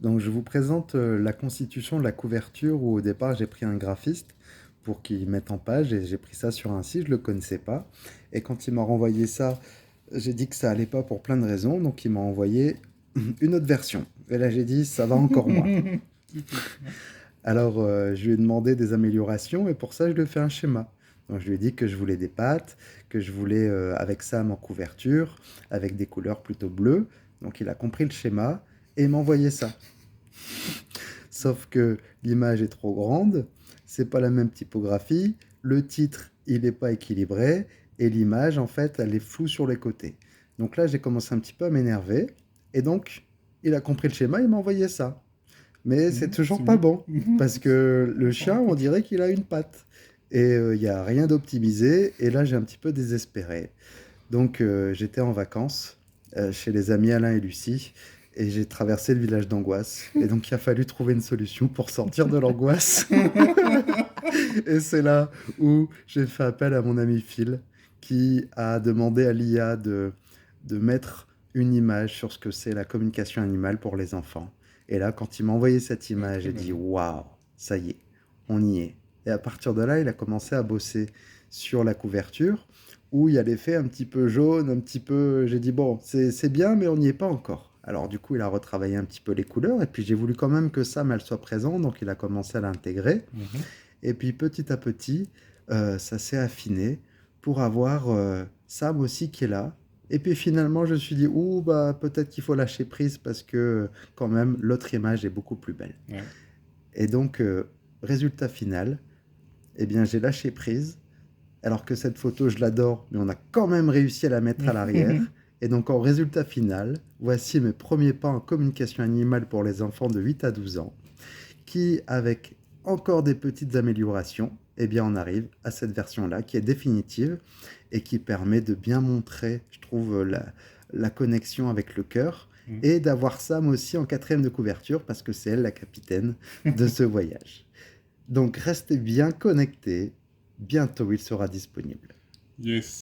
Donc je vous présente la constitution de la couverture où au départ j'ai pris un graphiste pour qu'il mette en page et j'ai pris ça sur un site, je le connaissais pas. Et quand il m'a renvoyé ça, j'ai dit que ça allait pas pour plein de raisons, donc il m'a envoyé une autre version. Et là j'ai dit ça va encore moins. Typiquement. Alors je lui ai demandé des améliorations et pour ça je lui ai fait un schéma. Donc je lui ai dit que je voulais des pattes, que je voulais avec ça en couverture, avec des couleurs plutôt bleues. Donc il a compris le schéma et il m'a envoyé ça. Sauf que l'image est trop grande, c'est pas la même typographie, le titre il n'est pas équilibré et l'image en fait elle est floue sur les côtés. Donc là j'ai commencé un petit peu à m'énerver et donc il a compris le schéma, il m'a envoyé ça. Mais c'est toujours pas Soumis. bon parce que le Pas chien on encore. dirait qu'il a une patte et il n'y a rien d'optimisé et là j'ai un petit peu désespéré. Donc j'étais en vacances chez les amis Alain et Lucie et j'ai traversé le village d'angoisse. Et donc il a fallu trouver une solution pour sortir de l'angoisse. Et c'est là où j'ai fait appel à mon ami Phil qui a demandé à l'IA de mettre une image sur ce que c'est la communication animale pour les enfants. Et là, quand il m'a envoyé cette Ouais, image, très j'ai dit bonne. waouh, ça y est, on y est. Et à partir de là, il a commencé à bosser sur la couverture où il y a l'effet un petit peu jaune, un petit peu. J'ai dit bon, c'est bien, mais on n'y est pas encore. Alors du coup, il a retravaillé un petit peu les couleurs et puis j'ai voulu quand même que Sam elle soit présente, donc il a commencé à l'intégrer. Mhm. Et puis petit à petit, ça s'est affiné pour avoir Sam aussi qui est là. Et puis finalement, je me suis dit, ouh, bah, peut-être qu'il faut lâcher prise parce que quand même, l'autre image est beaucoup plus belle. Ouais. Et donc, résultat final, eh bien, j'ai lâché prise, alors que cette photo, je l'adore, mais on a quand même réussi à la mettre à l'arrière. Et donc, en résultat final, voici mes premiers pas en communication animale pour les enfants de 8 à 12 ans qui, avec encore des petites améliorations, eh bien, on arrive à cette version-là qui est définitive et qui permet de bien montrer, je trouve, la connexion avec le cœur Mhm. et d'avoir Sam aussi en quatrième de couverture parce que c'est elle la capitaine de ce voyage. Donc restez bien connectés, bientôt il sera disponible. Yes.